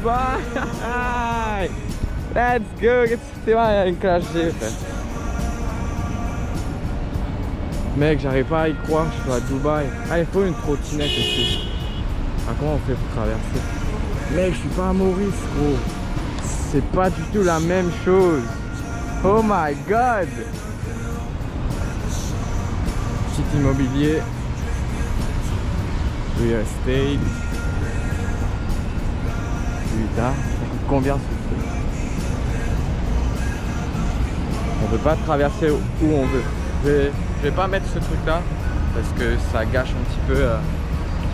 Dubaï. Let's go. C'est vrai, il y a une clash G, frère. Mec, j'arrive pas à y croire, je suis à Dubaï. Ah, il faut une trottinette ici. Ah, comment on fait pour traverser? Mec, je suis pas à Maurice, gros. C'est pas du tout la même chose. Oh my god. Petit immobilier. Real estate. Putain, ça coûte combien ce truc? On peut pas traverser où on veut. Je vais pas mettre ce truc là parce que ça gâche un petit peu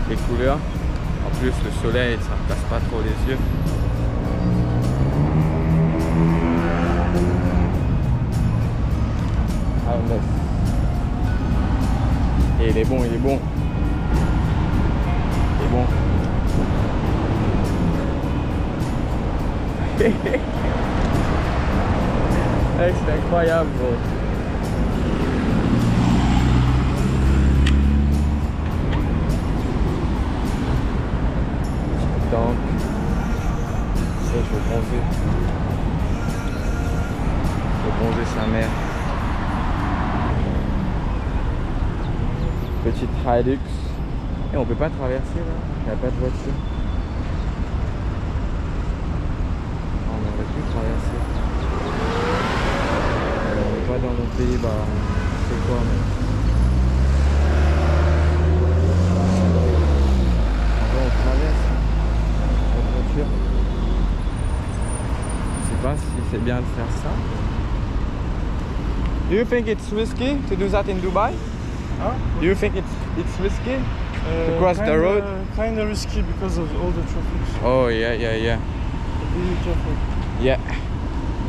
les couleurs. En plus le soleil ça ne casse pas trop les yeux. Ah, et il est bon, il est bon. Il est bon. Hey, c'est incroyable bro. Donc, ça, je vais bronzer. Je vais bronzer sa mère. Petite Hilux. Et on peut pas traverser là. Il n'y a pas de voiture. On aurait pu traverser. On n'est pas dans nos pays, bah c'est quoi mais... On traverse. Voiture. Je sais pas si c'est bien de faire ça. Do you think it's risky to do that in Dubai? Huh? Do you think it's risky to cross the road? Kind of risky because of all the traffic. Oh yeah. Be careful. Yeah.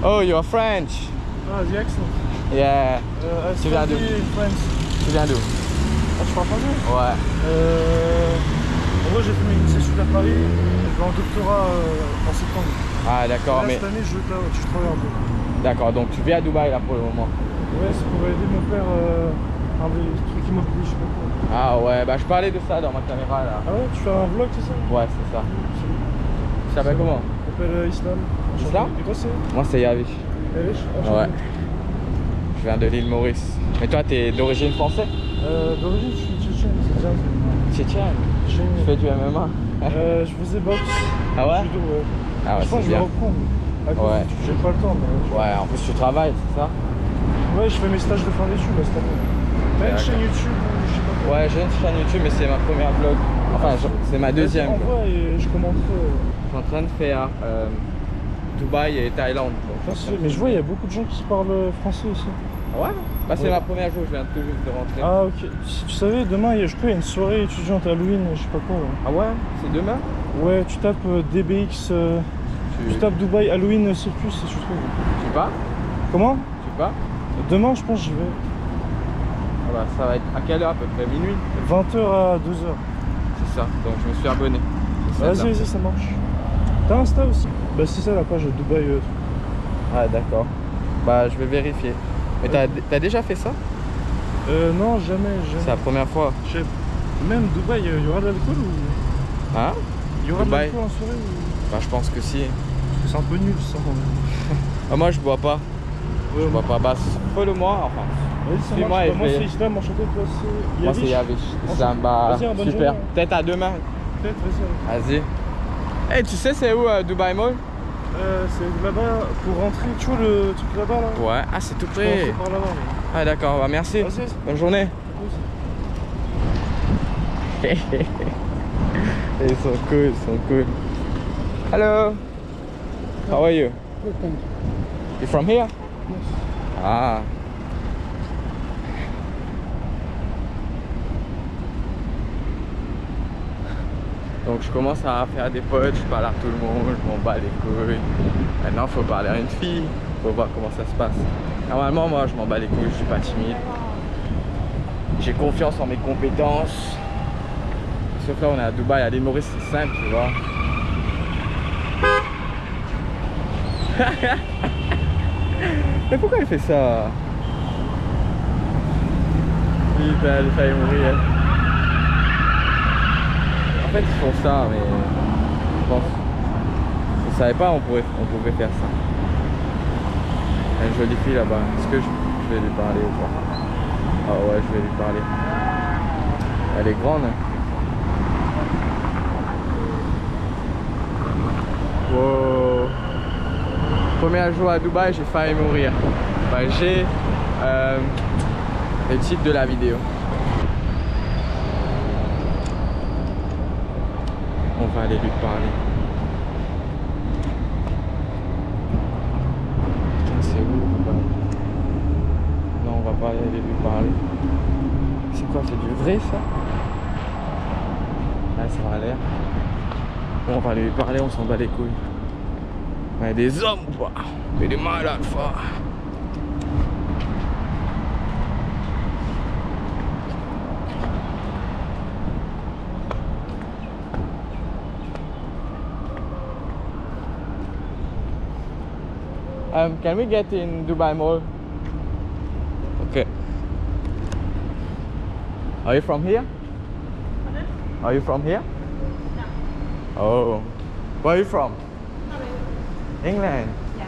Oh, you're French. Ah, the accent. Yeah. I Tu viens d'où? study in France. Tu viens d'où? Ah, tu parles français? Ouais. En vrai, j'ai fait mes lycées Sud à Paris. Je vais en doctorat en septembre. Ah d'accord, Là, mais cette année, je travaille un peu. d'accord. Donc tu vis à Dubaï là pour le moment. Ouais, c'est pour aider mon père un des trucs immobiliers, je sais pas quoi. Ah ouais, bah je parlais de ça dans ma caméra là. Ah ouais, tu fais un vlog, c'est ça? Ouais, c'est ça. Tu t'appelles comment? Je m'appelle Islam. Islam? Et toi, c'est? Moi c'est Yavish. Yavish? Ouais. Je viens de l'île Maurice. Mais toi t'es d'origine française? D'origine, je suis tchétchène, c'est bien. Tchétchène? Tu fais du MMA? Je faisais boxe. Ah ouais? Judo, ouais. Ah ouais, je pense que je vais reprendre. Ouais. J'ai pas le temps. Mais ouais, en plus tu travailles, c'est ça? Ouais, je fais mes stages de fin d'études là, cette année. T'as une chaîne YouTube ou je sais pas quoi? Ouais, j'ai une chaîne YouTube, mais c'est ma première vlog. Enfin, c'est ma deuxième. En vrai, et je commenterai. Je suis en train de faire Dubaï et Thaïlande. Mais je vois, il y a beaucoup de gens qui parlent français ici. Ah ouais? Bah c'est ouais. ma première jour, je viens tout juste de rentrer. Ah ok. Si tu savais, demain, je crois, il y a une soirée étudiante Halloween, je sais pas quoi. Ouais. Ah ouais? C'est demain? Ouais, tu tapes DBX, tu tapes Dubaï Halloween Circus et tu trouves. Tu vas? Comment? Tu vas? Demain, je pense que j'y vais. Ah bah ça va être à quelle heure à peu près? Minuit? 20h à 2h. C'est ça, donc je me suis abonné. Vas-y, ça marche. T'as Insta aussi? Bah c'est ça la page Dubaï. Ah d'accord. Bah je vais vérifier. Mais t'as déjà fait ça? Non, jamais. C'est la première fois. Même Dubaï, il y aura de l'alcool ou... Hein? Il y aura Dubaï. de l'alcool en soirée ou... Bah je pense que si. C'est un peu nul ça. Ah, moi je bois pas. Ouais, je bois pas. Bah follow-moi, enfin. Vas-y, suis-moi ça et marche. Moi c'est Islam, enchanté, toi c'est... Moi c'est Yavish. Islam, bah bonne super. journée. Peut-être à demain. Peut-être, vas-y. Vas-y. Hey, tu sais c'est où Dubaï Mall? C'est là-bas, pour rentrer, tu vois le truc là-bas là? Ouais, ah c'est tout Je peux rentrer près. par là-bas. Mais... Ah d'accord, bah merci. Vas-y. Bonne journée. Ils sont cool, ils sont cool. Hello. How are you? Good, thank you. You from here? Yes. Ah. Donc je commence à faire des potes, je parle à tout le monde, je m'en bats les couilles. Maintenant faut parler à une fille, faut voir comment ça se passe. Normalement moi je m'en bats les couilles, je suis pas timide. J'ai confiance en mes compétences. Sauf là on est à Dubaï, à l'île Maurice c'est simple tu vois. Mais pourquoi elle fait ça? Putain, elle a failli mourir. En fait ils font ça mais je pense Je savais pas on pouvait faire ça. Il y a une jolie fille là-bas. Est-ce que je vais lui parler ou pas? Ah ouais, je vais lui parler. Elle est grande. Hein. Wow. Premier jour à Dubaï, j'ai failli mourir. Bah, j'ai le titre de la vidéo. On va aller lui parler. C'est où? Non, on va pas aller lui parler. C'est quoi? C'est du vrai ça? Ah, ça a l'air. Bon, on va aller lui parler, on s'en bat les couilles. On est des hommes ou pas? On fait des malades forts. Can we get in Dubai Mall? Okay. Are you from here? Pardon? Are you from here? No. Oh. Where are you from? Not really. England. Yeah.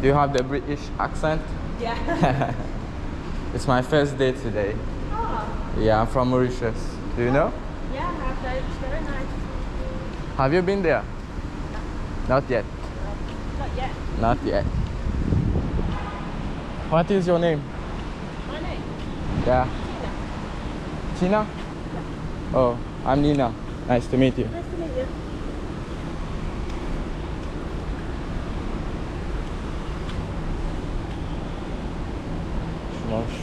Do you have the British accent? Yeah. It's my first day today. Oh. Yeah, I'm from Mauritius. Do you know? Yeah, I have that. It's very nice. Have you been there? Not yet. Not yet. Not yet. What is your name? My name? Yeah. Tina. Tina? Oh, I'm Nina. Nice to meet you. Nice to meet you. Je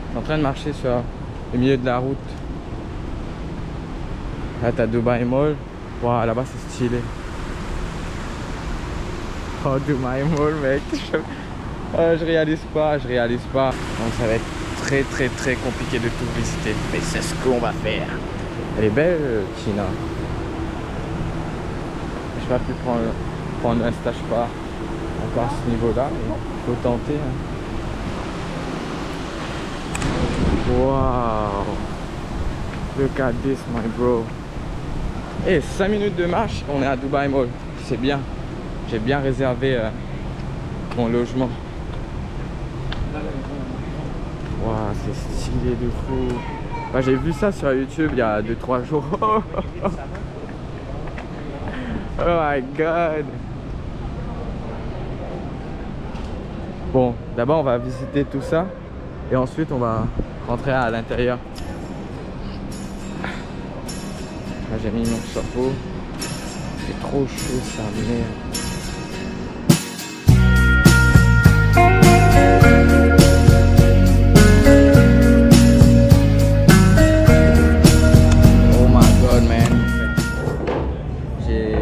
suis en train de marcher sur le milieu de la route. Là, t'as Dubai Mall. Waouh, là-bas, c'est stylé. Oh, Dubai Mall, mec. Je réalise pas. Donc, ça va être très compliqué de tout visiter. Mais c'est ce qu'on va faire. Elle est belle, Tina. Je vais pas pu prendre un stage pas encore à ce niveau-là. Il faut tenter. Hein. Wow, look at this, my bro. Et 5 minutes de marche, on est à Dubai Mall. C'est bien. J'ai bien réservé mon logement. Wow, c'est stylé de fou. Bah, j'ai vu ça sur YouTube il y a 2-3 jours. Oh my god. Bon, d'abord on va visiter tout ça. Et ensuite on va rentrer à l'intérieur. Là j'ai mis mon chapeau. C'est trop chaud ça, merde. Oh my god man. J'ai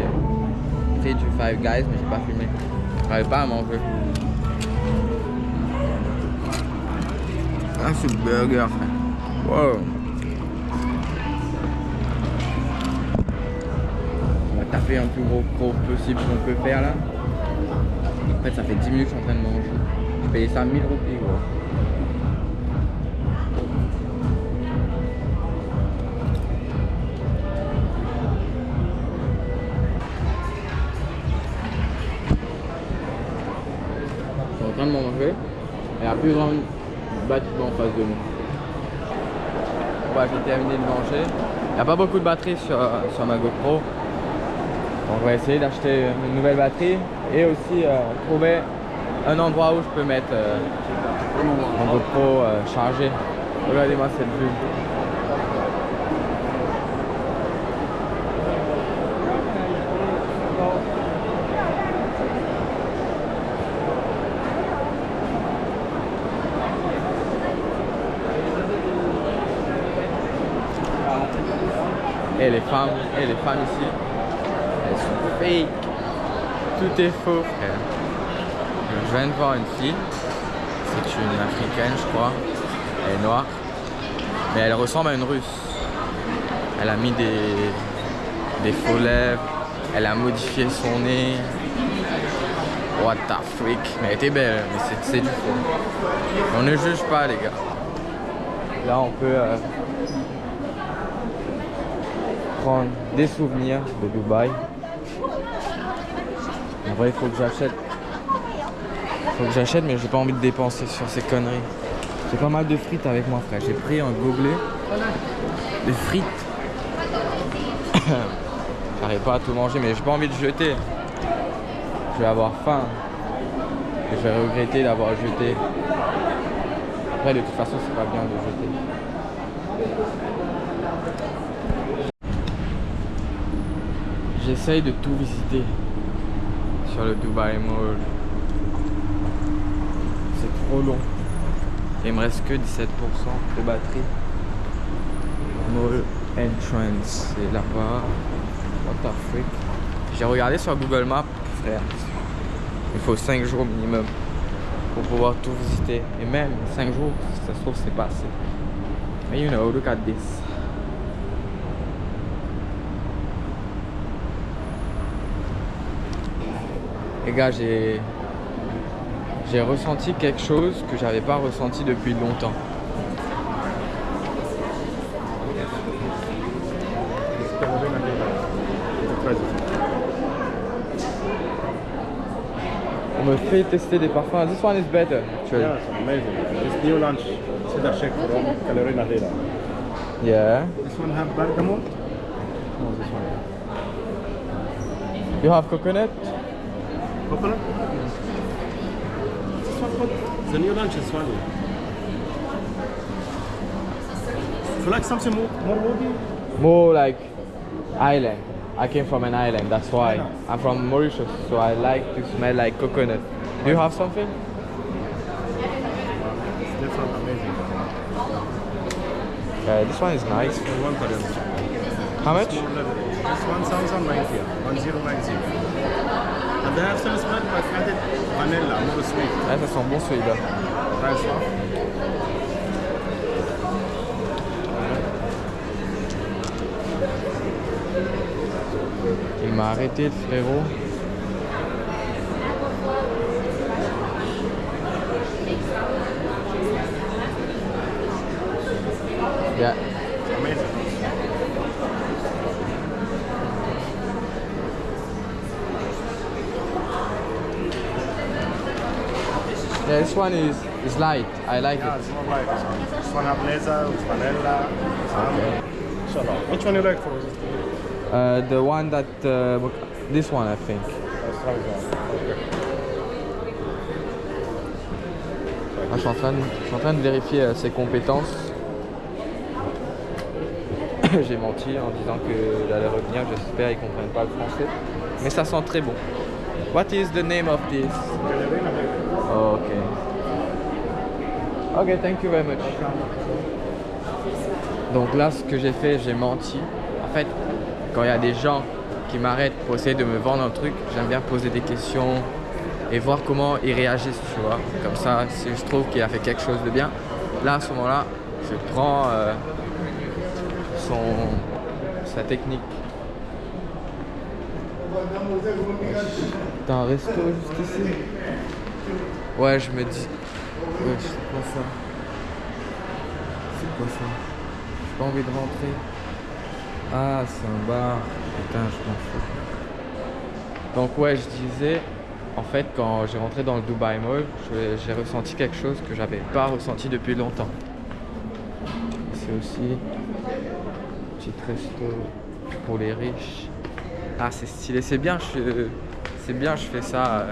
pris du Five Guys mais j'ai pas filmé. J'arrive pas à manger. Ah, c'est le burger, frère. Wow. On va taper un plus gros possible qu'on peut faire là. En fait, ça fait 10 minutes que je suis en train de manger. Je payais ça 1000 roupies, gros. Je suis en train de manger. Il y a plus grand bâtiment en face de nous. Ouais, j'ai terminé de manger. Il n'y a pas beaucoup de batterie sur ma GoPro. Donc on va essayer d'acheter une nouvelle batterie et aussi trouver un endroit où je peux mettre mon GoPro chargé. Regardez-moi cette vue. Et les femmes ici, elles sont fake. Tout est faux, frère. Je viens de voir une fille. C'est une africaine, je crois. Elle est noire. Mais elle ressemble à une russe. Elle a mis des faux lèvres. Elle a modifié son nez. What the freak. Mais elle était belle, mais c'est du faux. On ne juge pas, les gars. Là, on peut prendre des souvenirs de Dubaï. En vrai, il faut que j'achète. Faut que j'achète, mais j'ai pas envie de dépenser sur ces conneries. J'ai pas mal de frites avec moi, frère. J'ai pris un gobelet de frites. J'arrive pas à tout manger, mais j'ai pas envie de jeter. Je vais avoir faim. Et je vais regretter d'avoir jeté. Après, de toute façon, c'est pas bien de jeter. J'essaye de tout visiter sur le Dubai Mall. C'est trop long. Il me reste que 17% de batterie. Mall entrance, c'est là-bas. What the freak. J'ai regardé sur Google Maps, frère. Il faut 5 jours minimum pour pouvoir tout visiter. Et même 5 jours, ça se trouve, c'est pas assez. Mais you know, look at this. Les gars, j'ai ressenti quelque chose que j'avais pas ressenti depuis longtemps. On me fait tester des parfums. This one is better, actually. Yeah, it's amazing. It's new launch. Cedar shake from Carolina Herrera. Yeah. This one have bergamot. Oh, this one. You have coconut? Coconut? This one good. The new launch is funny. You like something more woody? More like island. I came from an island, that's why. I'm from Mauritius, so I like to smell like coconut. Do you have something? It's different, amazing. This one is nice. For 1 per How much? It's 1,090. 1090. And they have some smell but added vanilla, more sweet. Ah, ça sent bon celui-là. Try this one. Il m'a arrêté le frérot. Yeah. Amazing. Yeah, this one is light. I like Yeah, it. it's more like this one. This one have laser with vanilla. Okay. Inshallah. Which one you like for this? The one that this one I think. Let's try this one. Okay. Ah, je suis en train de vérifier ses compétences. J'ai menti en disant qu'il allait revenir. J'espère qu'ils comprennent pas le français. Mais ça sent très bon. What is the name of this? Oh, ok. Ok, thank you very much. Donc là, ce que j'ai fait, j'ai menti. En fait, quand il y a des gens qui m'arrêtent pour essayer de me vendre un truc, j'aime bien poser des questions et voir comment ils réagissent, tu vois. Comme ça, si je trouve qu'il a fait quelque chose de bien, là, à ce moment-là, je prends sa technique. T'as un resto juste ici? Ouais, je me dis... Ouais, c'est quoi ça? C'est quoi ça? J'ai pas envie de rentrer. Ah, c'est un bar. Putain, je m'en fous. Donc ouais, je disais... En fait, quand j'ai rentré dans le Dubai Mall, j'ai ressenti quelque chose que j'avais pas ressenti depuis longtemps. C'est aussi... un petit resto pour les riches. Ah, c'est stylé. C'est bien, je fais ça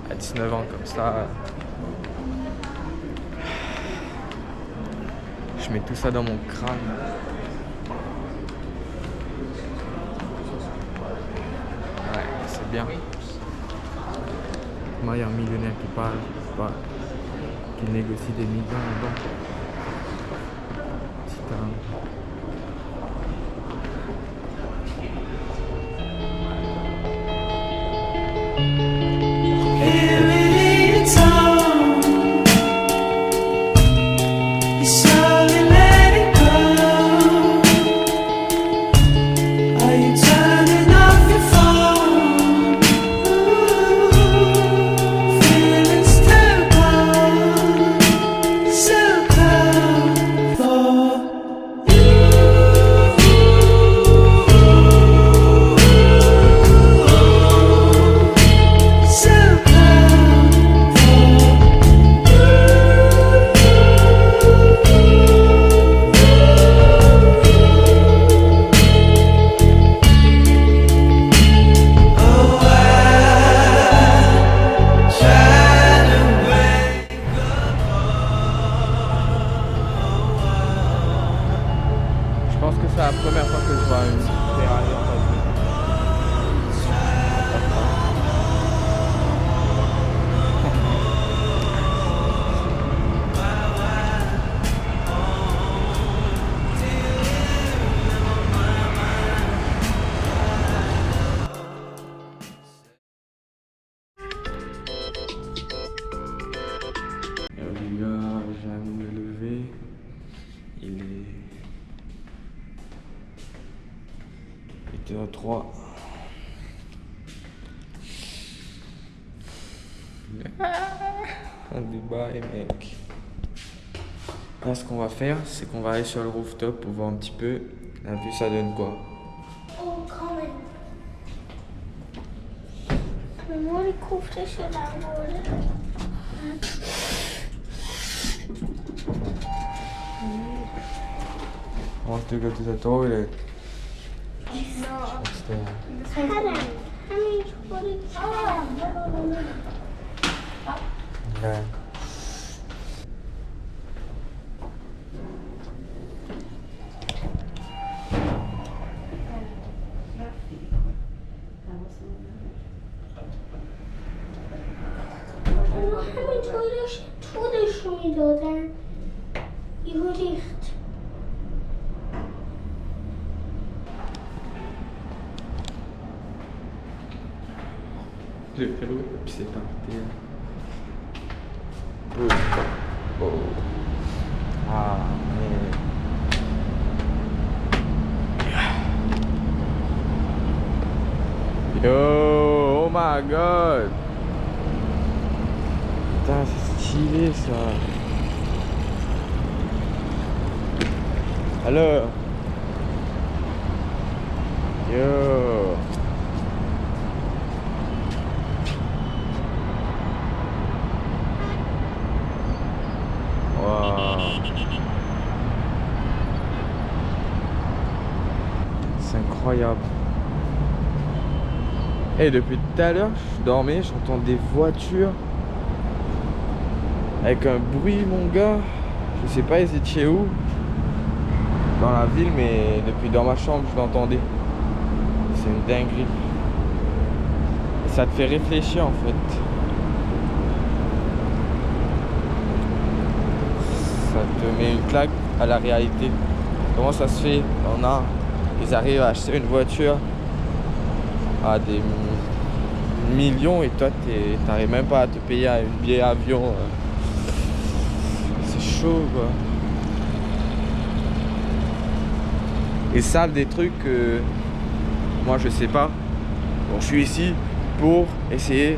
à 19 ans comme ça. Je mets tout ça dans mon crâne. Ouais, c'est bien. Moi, il y a un millionnaire qui parle, qui négocie des millions là-bas. 3. Dubaï, mec. Là, ce qu'on va faire, c'est qu'on va aller sur le rooftop pour voir un petit peu la vue, ça donne quoi. Oh, Colin. Mijn ik hoef tussen daar worden. I want to go to the toilet. No. Upstairs. Helen, how many toilets? Yeah. همین طولش رو میدادن یهو ریخت. Le vélo, puis c'est parti. Oh. Ah, mais... Yo, oh my god. Putain, c'est stylé ça. Alors. Yo. C'est incroyable. Et depuis tout à l'heure, je dormais, j'entends des voitures avec un bruit, mon gars. Je sais pas ils étaient où dans la ville, mais depuis dans ma chambre, je l'entendais. C'est une dinguerie. Et ça te fait réfléchir en fait. Ça te met une claque à la réalité. Comment ça se fait? Ils arrivent à acheter une voiture à des millions et toi t'arrives même pas à te payer une billet avion. C'est chaud quoi. Ils savent des trucs que moi je sais pas. Bon, je suis ici pour essayer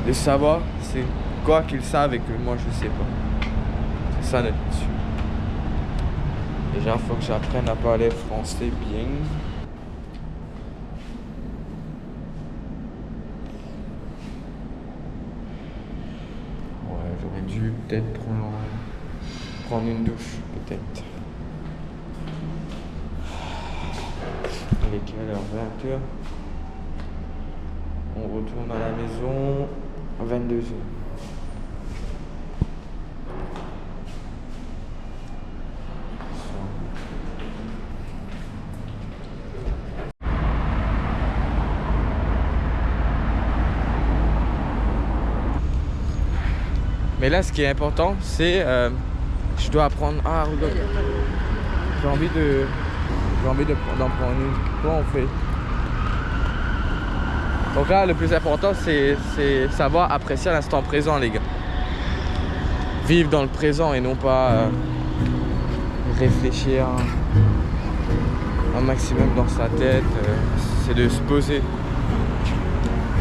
de savoir c'est quoi qu'ils savent et que moi je sais pas. C'est ça notre mission. Déjà, il faut que j'apprenne à parler français bien. Ouais, j'aurais dû peut-être prendre une douche, peut-être. Il est quelle heure? 20h. On retourne à la maison à 22h. Mais là, ce qui est important, c'est je dois apprendre. Ah, regarde. J'ai envie d'en prendre une. Comment on fait? Donc là, le plus important, c'est savoir apprécier l'instant présent, les gars. Vivre dans le présent et non pas réfléchir un maximum dans sa tête. C'est de se poser.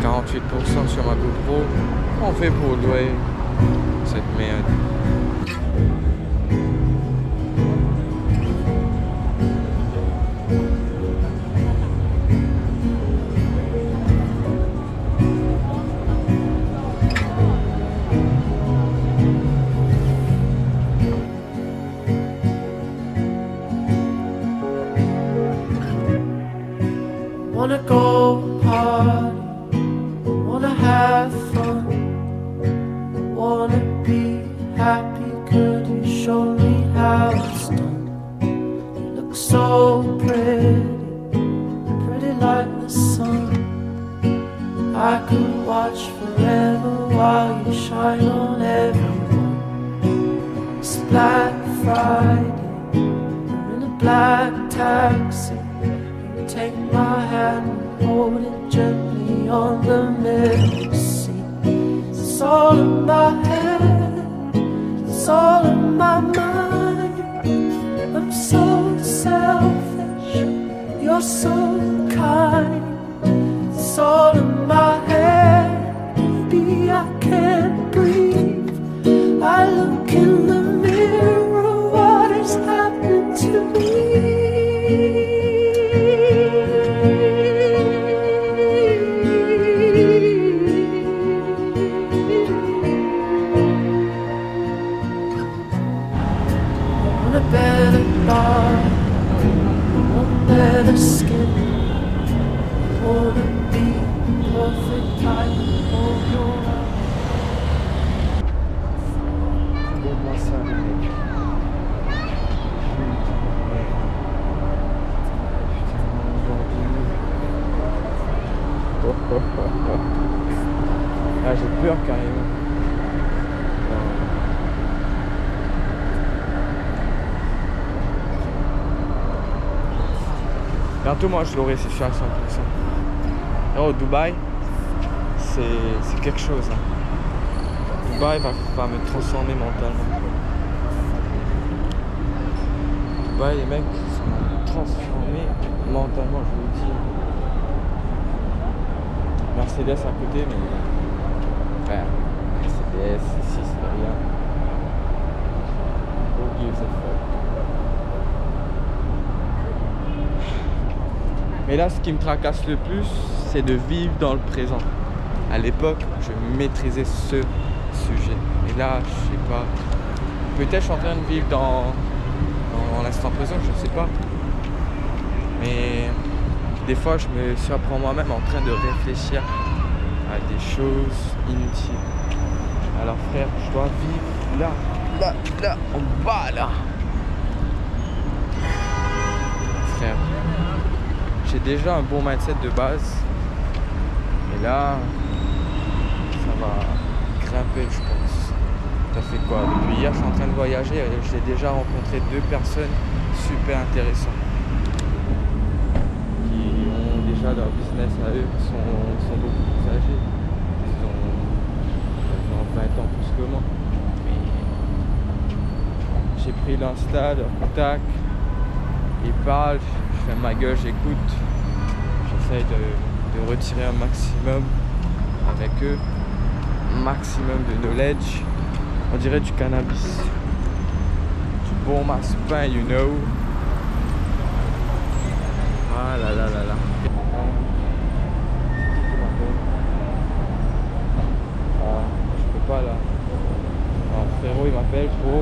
48% sur ma GoPro. Comment on fait pour louer cette merde? Wanna go party, wanna have fun, wanna be happy. Could you show me how it's done? You look so pretty, pretty like the sun. I could watch forever while you shine on everyone. It's Black Friday, I'm in a black taxi. Take my hand and hold it gently on the middle seat. It's all in my head, it's all in my mind. I'm so selfish, you're so kind. It's all in my head. Maybe I can't breathe. I look in the mirror, what is happening to me? I want a better body, I want better skin. I wanna be perfect like oh Regarde-moi ça, le mec. Ah, j'ai peur carrément. Bientôt moi je l'aurai, c'est sûr à 100%. Alors, Dubaï, c'est quelque chose. Hein. Dubaï va me transformer mentalement. Dubaï, les mecs, ça m'a transformé mentalement, je vous le dis. Mercedes à côté, mais ouais, Mercedes, ici c'est rien. Who gives a fuck? Mais là, ce qui me tracasse le plus, c'est de vivre dans le présent. À l'époque, je maîtrisais ce sujet. Et là, je sais pas. Peut-être je suis en train de vivre dans l'instant présent, je sais pas. Mais des fois, je me surprends moi-même en train de réfléchir à des choses inutiles. Alors frère, je dois vivre là, en bas là. Frère, j'ai déjà un bon mindset de base. Et là, ça va grimper, je pense. Ça fait quoi? Depuis hier, je suis en train de voyager et j'ai déjà rencontré 2 personnes super intéressantes. Leur business à eux sont beaucoup plus âgés. Ils ont 20 ans plus que moi. Mais j'ai pris l'Insta, leur contact. Ils parlent, je fais ma gueule, j'écoute. J'essaye de retirer un maximum avec eux. Un maximum de knowledge. On dirait du cannabis. Du bon masse-pain, you know. Ah là là là là. Pas là. Alors, frérot il m'appelle pour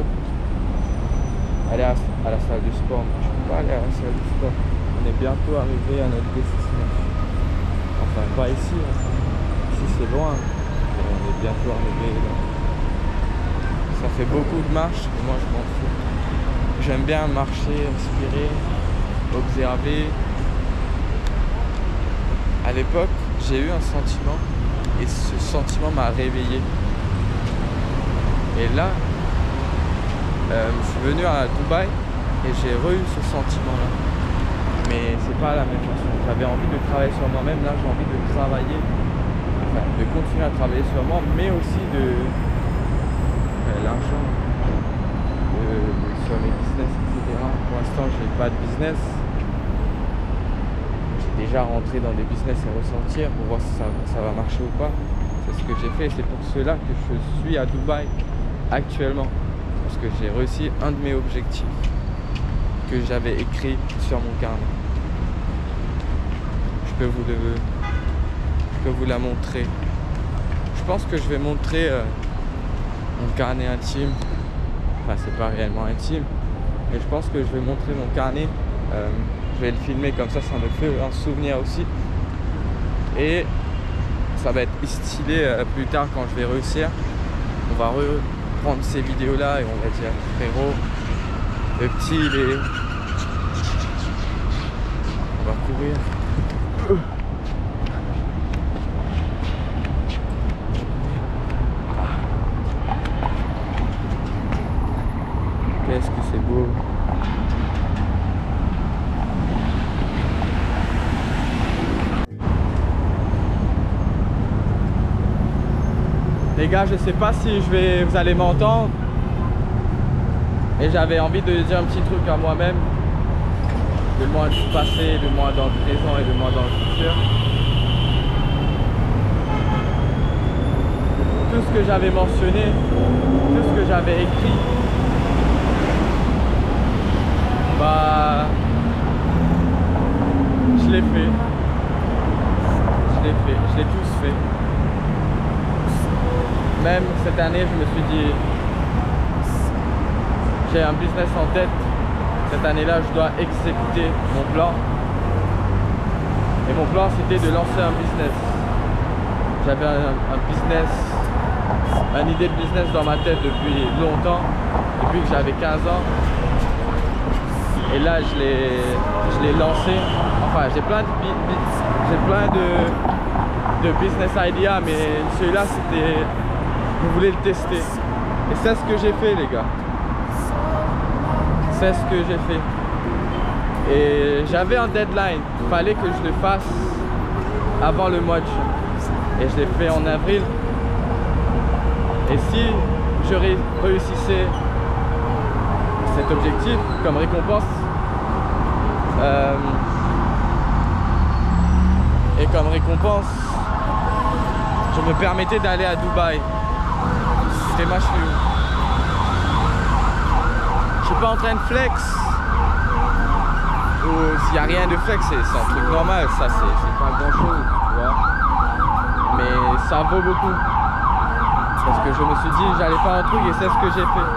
aller à la salle de sport. Je peux pas aller à la salle de sport. On est bientôt arrivé à notre destination. Enfin pas ici. Hein. Ici c'est loin. Mais on est bientôt arrivé là. Ça fait beaucoup de marche, mais moi je m'en fous. J'aime bien marcher, respirer, observer. À l'époque, j'ai eu un sentiment et ce sentiment m'a réveillé. Et là, je suis venu à Dubaï et j'ai eu ce sentiment-là. Mais c'est pas la même façon. J'avais envie de travailler sur moi-même. Là, j'ai envie de travailler, enfin, de continuer à travailler sur moi, mais aussi de l'argent, sur mes business, etc. Pour l'instant, j'ai pas de business. J'ai déjà rentré dans des business et ressentir pour voir si ça va marcher ou pas. C'est ce que j'ai fait. C'est pour cela que je suis à Dubaï. Actuellement, parce que j'ai réussi un de mes objectifs que j'avais écrit sur mon carnet. Je peux vous la montrer. Je pense que je vais montrer mon carnet intime. Enfin, c'est pas réellement intime, mais je pense que je vais montrer mon carnet. Je vais le filmer comme ça me fait un souvenir aussi. Et ça va être stylé plus tard quand je vais réussir. On va prendre ces vidéos là et on va dire frérot, le petit il est, on va courir. Qu'est-ce que c'est beau. Les gars, je sais pas si vous allez m'entendre. Et j'avais envie de dire un petit truc à moi-même. de moi du passé, de moi dans le présent et de moi dans le futur. Tout ce que j'avais mentionné, tout ce que j'avais écrit, bah, je l'ai fait. Je l'ai tous fait. Même cette année, je me suis dit, j'ai un business en tête. Cette année-là, je dois exécuter mon plan. Et mon plan, c'était de lancer un business. J'avais un business, une idée de business dans ma tête depuis longtemps, depuis que j'avais 15 ans. Et là, je l'ai lancé. Enfin, j'ai plein de business ideas, mais celui-là, c'était, je voulais le tester. Et c'est ce que j'ai fait, les gars. C'est ce que j'ai fait. Et j'avais un deadline. Il fallait que je le fasse avant le mois de juin. Et je l'ai fait en avril. Et si je réussissais cet objectif comme récompense, et comme récompense, je me permettais d'aller à Dubaï. C'était ma cheville. Je suis pas en train de flex. Ou s'il n'y a rien de flex, c'est un truc normal. Ça, c'est pas grand chose, tu vois. Mais ça vaut beaucoup. Parce que je me suis dit, j'allais faire un truc et c'est ce que j'ai fait.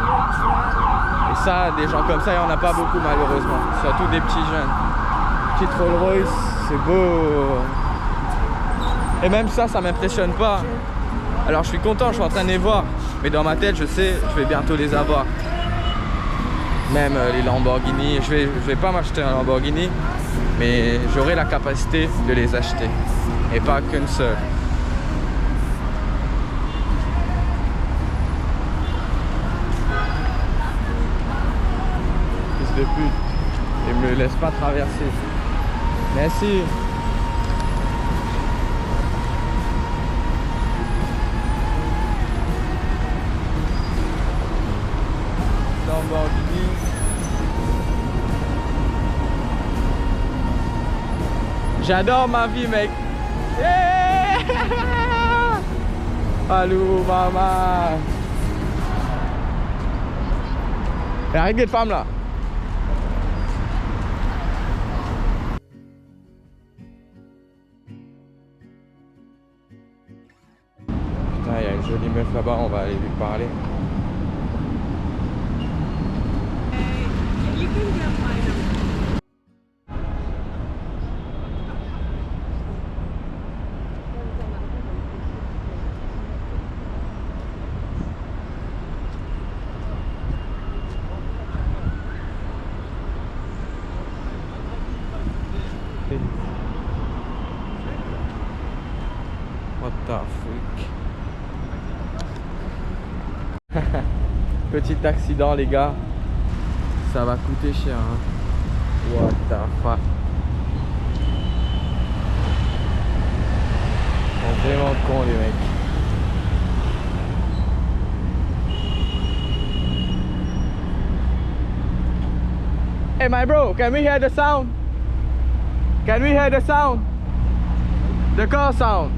Et ça, des gens comme ça, il n'y en a pas beaucoup malheureusement. Surtout des petits jeunes. Petite Rolls Royce, c'est beau. Et même ça m'impressionne pas. Alors je suis content, je suis en train de les voir. Mais dans ma tête, je sais, je vais bientôt les avoir. Même les Lamborghini. Je vais pas m'acheter un Lamborghini. Mais j'aurai la capacité de les acheter. Et pas qu'une seule. Fils de pute. Et me laisse pas traverser. Merci. Lamborghini. J'adore ma vie, mec. Yeah. Allô, maman. Arrête de femme là. Putain, il y a une jolie meuf là-bas, on va aller lui parler. What the freak. Petit accident les gars. Ça va coûter cher hein. What the fuck. Ils sont vraiment cons les mecs. Hey my bro, can we hear the sound? Can we hear the sound? The car sound.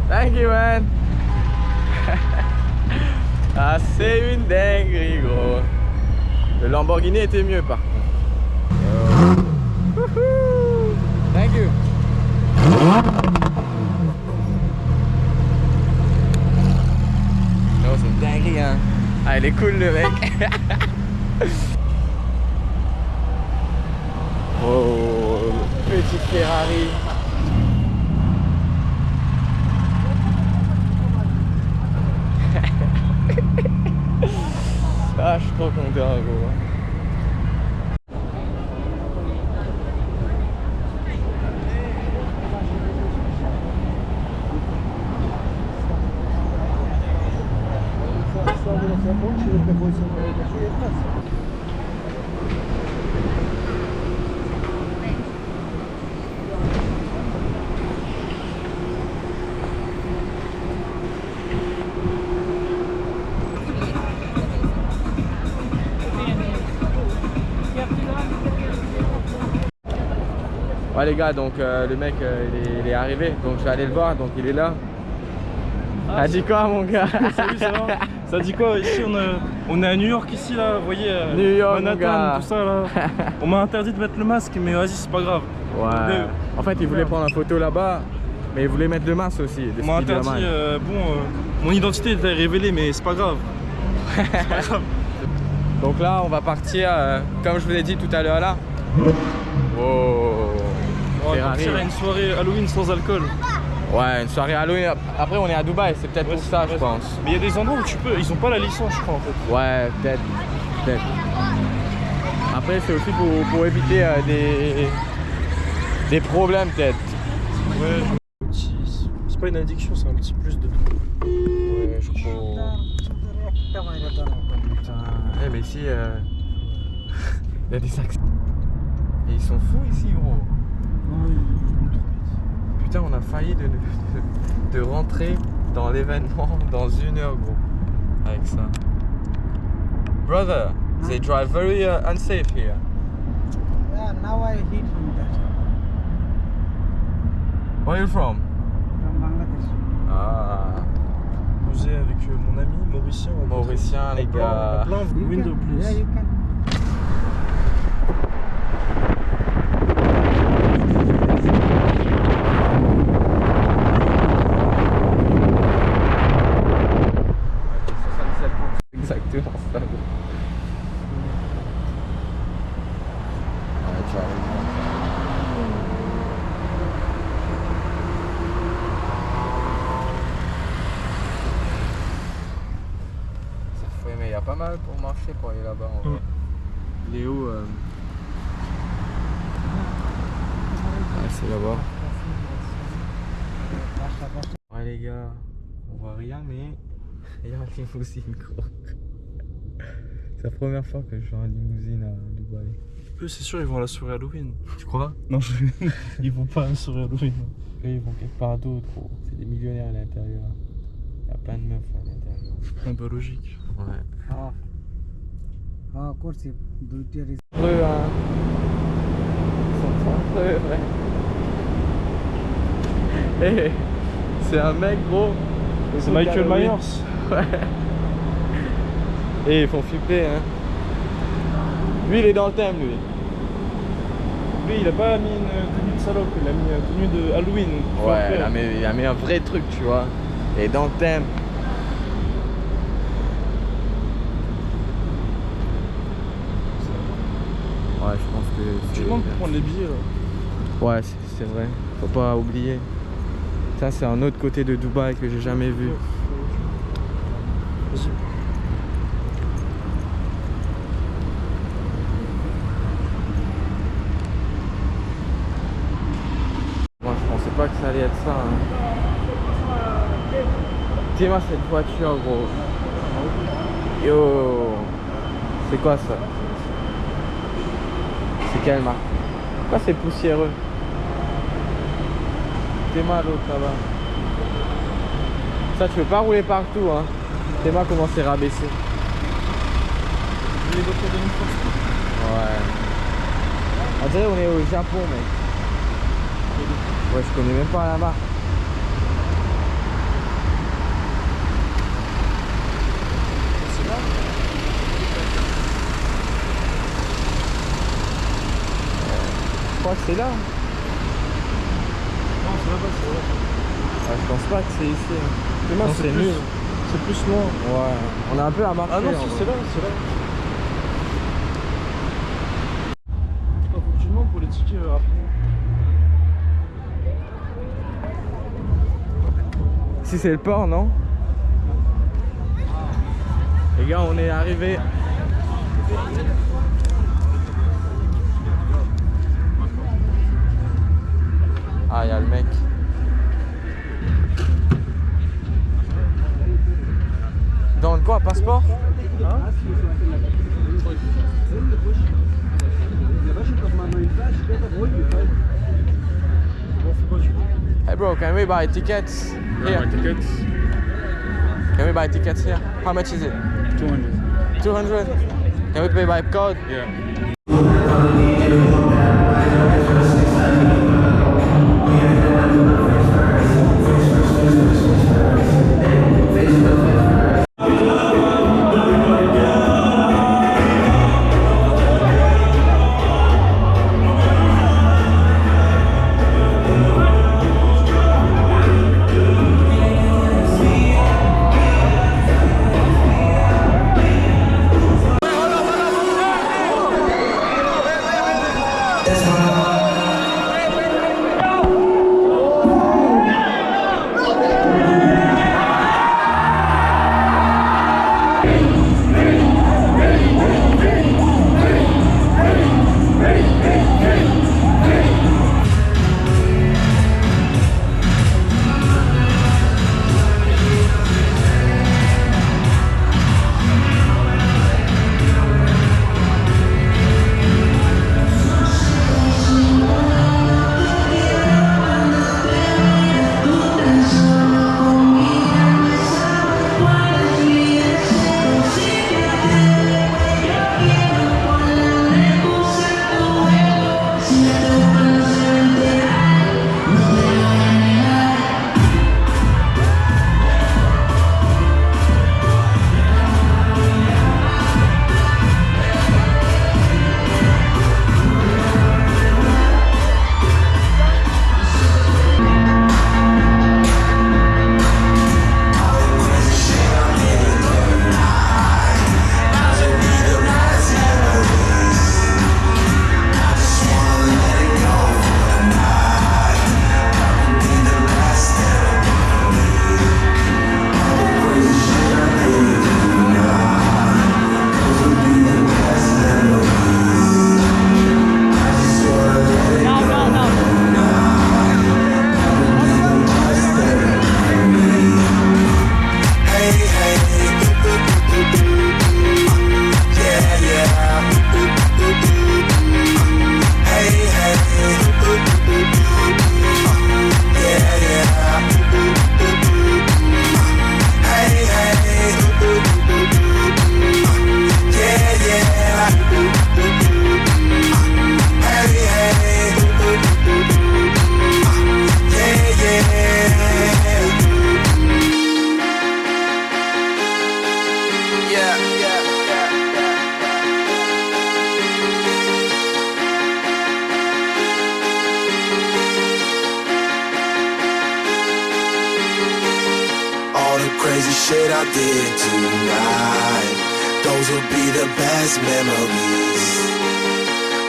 Thank you man. Ah c'est une dinguerie gros. Le Lamborghini était mieux par contre. Thank you. Oh c'est une dinguerie hein. Ah il est cool le mec. Oh petite Ferrari. Ah, je suis trop content, gros. Ouais les gars, donc le mec il est arrivé, donc je vais aller le voir, donc il est là. Ah, dit quoi mon gars? Salut, ça va? Ça dit quoi? Ici on est à New York ici là, vous voyez New York, Manhattan, mon gars. tout ça là. On m'a interdit de mettre le masque, mais vas-y c'est pas grave. Ouais. En fait il voulait prendre une photo là-bas, mais il voulait mettre le masque aussi. On m'a interdit, mon identité était révélée, mais c'est pas grave. C'est pas grave. Donc là on va partir, comme je vous ai dit tout à l'heure là. Oh. On va Ferrari. partir à une soirée Halloween sans alcool. Ouais, une soirée Halloween. Après, on est à Dubaï, c'est peut-être pour ça, je pense. Mais il y a des endroits où tu peux, ils ont pas la licence, je crois en fait. Ouais, peut-être. Après, c'est aussi pour éviter des problèmes, peut-être. Ouais, c'est pas une addiction, c'est un petit plus de. Ouais, je crois. Putain. Eh, mais ici, il y a des accents. Et ils sont fous ici, gros. Putain, on a failli de rentrer dans l'événement dans 1 heure, gros. Avec ça. Brother, they drive very unsafe here. Yeah, now I heat from that, Where are you from? from Bangladesh. Ah, Posé avec mon ami Mauricien. Mauricien, les gars. Plein You window can- please. Yeah, you can. Exactement ça. Ouais, tu as raison. Ça fait, mais il y a pas mal pour marcher pour aller là-bas. En vrai. Il est où Ah, c'est là-bas. Ouais les gars, on voit rien mais il y a une limousine gros. C'est la première fois que je vais en limousine à Dubaï. Eux, c'est sûr, ils vont à la soirée Halloween. Tu crois? Non, ils vont pas à la soirée Halloween. Eux ils vont quelque part d'autre gros. C'est des millionnaires à l'intérieur. Il y a plein de meufs à l'intérieur. Un peu logique. Ouais. Oh, of course, if duty is Heureux hein. Ils sont trop heureux ouais. Hey, c'est un mec gros. C'est Michael Halloween. Myers. Ouais. Et ils font flipper hein. Lui il est dans le thème lui. Lui, il a pas mis une tenue de salope, il a mis une tenue de Halloween. Ouais, il a mis un vrai truc tu vois. Et dans le thème. Ouais je pense que Tu demandes pour prendre les billets là. Ouais c'est vrai. Faut pas oublier. Ça c'est un autre côté de Dubaï que j'ai jamais vu. Vas-y. Moi je pensais pas que ça allait être ça hein. Tiens-moi cette voiture gros. Yo. C'est quoi ça? C'est quelle marque? Pourquoi c'est poussiéreux? Tiens-moi l'autre là-bas. Ça tu peux pas rouler partout hein. Tiens-moi comment c'est rabaissé. Les voitures de Need for Speed. Ouais. On dirait on est au Japon mec. Ouais je connais même pas la marque. C'est là. Je crois que c'est là. Non, c'est là-bas, c'est là. Ouais, je pense pas que c'est ici. Hein. Mais moi, Non, c'est c'est plus, nul. c'est plus loin. Ouais. On a un peu à marcher. Ah non, en si, vrai. c'est là, c'est là. Faut que tu demandes pour les tickets après. Si c'est le port, non? Les gars, on est arrivé. Ah, il y a le mec. Dans quoi? Passeport? Hey bro, can we buy tickets? Here. tickets. Can we buy tickets here? How much is it? 200. 200? Can we pay by card? Yeah. shit I did tonight, those will be the best memories.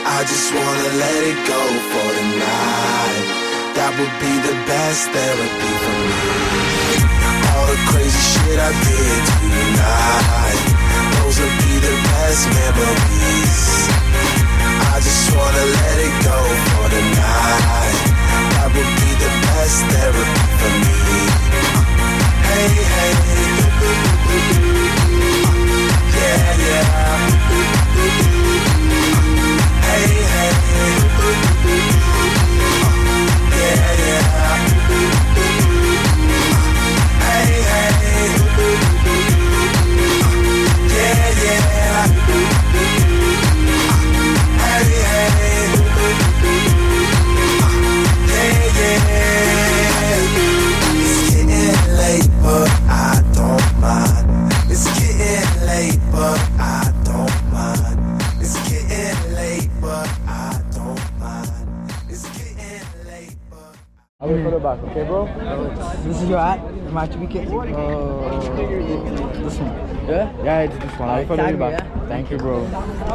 I just wanna let it go for the night. That would be the best therapy for me. All the crazy shit I did tonight, those will be the best memories. I just wanna let it go for the night. That would be the best therapy for me. Hey, hey, yeah, yeah. Hey, hey, yeah, yeah. Hey, hey, yeah, yeah. Hey, hey, yeah, yeah. It's getting late, but I don't mind. It's getting late, but I don't mind. It's getting late, but I don't mind. It's getting late, but I wait for the back, okay, bro? This is your ad? My ticket? This one. Yeah? Yeah, it's this one. I'll follow you back. Yeah? Thank you, bro.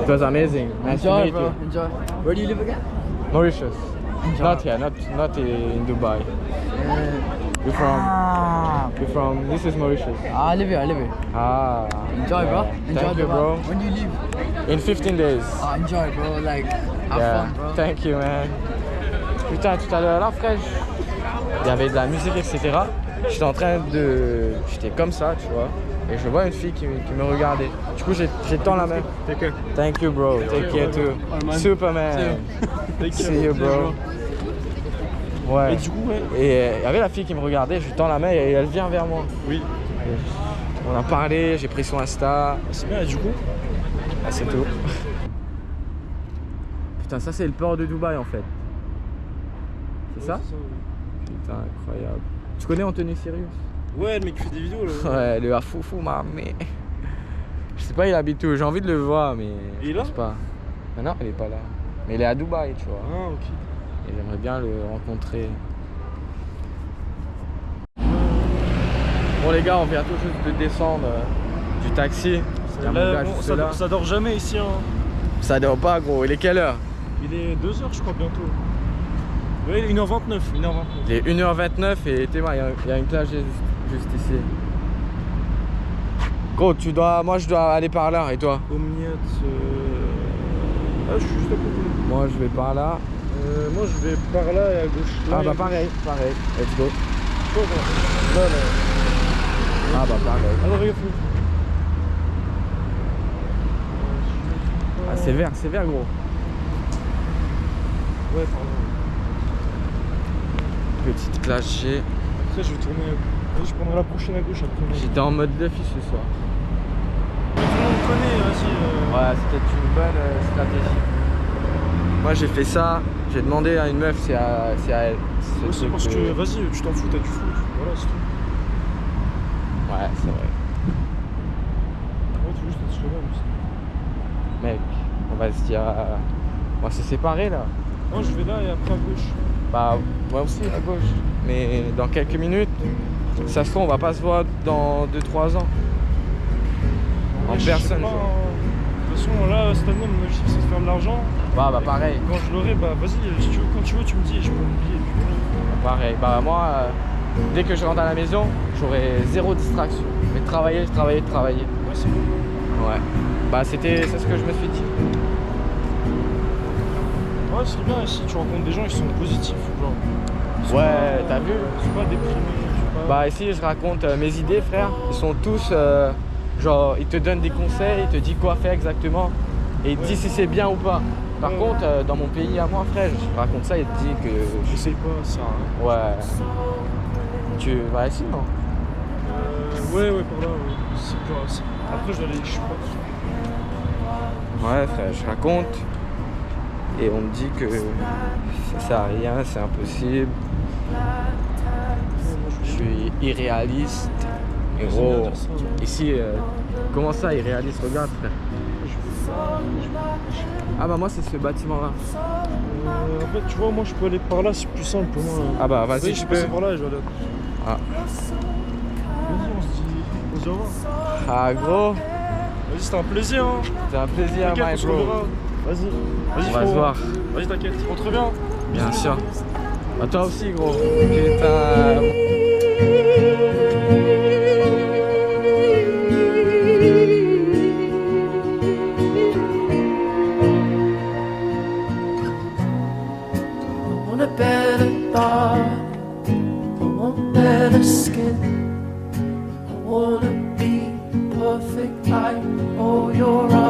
It was amazing. Nice to Enjoy, meet bro. you. Enjoy. Where do you live again? Mauritius. Not here, not in Dubai. You're from, this is Mauritius. I live here. Ah. Enjoy, bro. Yeah. Enjoy, Thank you, bro. When do you leave? In 15 days. Enjoy, bro. Like, have Yeah. fun, bro. Thank you, man. Putain, tout à l'heure, là, frère, il y avait de la musique, etc. J'étais comme ça, tu vois. Et je vois une fille qui me regardait. Du coup, j'ai tend la main. Thank you, bro. Take care too. Superman. See you, bro. Ouais. Et du coup, ouais. Et il y avait la fille qui me regardait, je lui tends la main et elle vient vers moi. Oui. On a parlé, j'ai pris son Insta. C'est bien, et du coup Ah, c'est tout. Putain, ça c'est le port de Dubaï en fait. C'est ça? Putain, incroyable. Tu connais Anthony Sirius? Ouais, le mec qui fait des vidéos là. Ouais, le Afoufou, mais. Je sais pas, il habite où. J'ai envie de le voir, mais. Il est je là? pense pas. Mais non, il est pas là. Mais il est à Dubaï, tu vois. Ah, ok. Et j'aimerais bien le rencontrer. Bon, les gars, on vient tout juste de descendre du taxi. Il y a mon gars juste là. Ça dort jamais ici, hein. Ça dort pas, gros. Il est quelle heure? Il est 2h, je crois, bientôt. Ouais, il est 1h29. 1h29. Il est 1h29 et t'es moi, il y a une plage juste ici. Gros, moi je dois aller par là, et toi? Omniat. Ah, je suis juste à côté. Moi je vais par là. Moi, je vais par là et à gauche. Là, Ah et à bah pareil, let's go. gauche. Là, là. Ah bah pareil. Alors, regarde. Ah c'est vert gros. Ouais, pardon. Petite plage G. Après, je vais tourner. Vas-y, je prendrai la prochaine à gauche après. J'étais en mode défi ce soir. Tout le monde connaît, vas-y. Ouais, c'était une bonne stratégie. Moi j'ai fait ça, j'ai demandé à une meuf si à elle. Ouais, c'est parce que, vas-y, tu t'en fous, t'as du foot. Voilà, c'est tout. Ouais, c'est vrai. Ouais, tu veux juste être cheval aussi. Mec, on va se dire. On va se séparer là. Moi, je vais là et après à gauche. Bah, moi aussi à gauche. Mais dans quelques minutes, ça se trouve, on va pas se voir dans 2-3 ans. En Ouais, je sais personne, pas, genre. De toute façon, là, cette année, mon objectif, c'est de faire de l'argent. Bah pareil. Quand je l'aurai, bah vas-y, si tu veux, quand tu veux, tu me dis et je peux m'oublier. Pareil. Bah moi, dès que je rentre à la maison, j'aurai zéro distraction. Je vais travailler. Ouais, c'est bon. Ouais. Bah c'est ce que je me suis dit. Ouais, c'est bien ici, tu rencontres des gens qui sont positifs. Genre. Ils sont Ouais, pas- t'as vu? Ils sont pas déprimés, ils sont pas... Bah ici, je raconte mes idées, frère. Ils sont tous, genre, ils te donnent des conseils, ils te disent quoi faire exactement. Et ils te disent si c'est bien ou pas. Par Ouais, contre, dans mon pays à moi, frère, je raconte ça et te dis que... J'essaye pas, ça sert à rien. Ouais. Tu vas ici, non? Ouais, par là, ouais. C'est pas... Après, je vais aller... Je sais pas. Ouais, frère, je raconte. Et on me dit que ça sert à rien, c'est impossible. Je suis irréaliste. Et Ils aiment bien gros, dire ça, ouais. ici, comment ça, irréaliste? Regarde, frère. Ah bah moi, c'est ce bâtiment-là. En fait, tu vois, moi, je peux aller par là, c'est plus simple pour moi. Ah bah vas-y, je tu suis peux. passé par là et je vais aller... Ah. Vas-y, on se dit... dis au revoir. Ah gros, Vas-y, c'était un plaisir. Hein. c'était un plaisir, T'inquiète, on my se bro. reverra. Vas-y. On Vas-y, va se frérot. voir. Vas-y, t'inquiète. Rentre bien. Bien sûr. À toi aussi, gros. Putain. I want a better body, I want better skin. I wanna be perfect like all your eyes.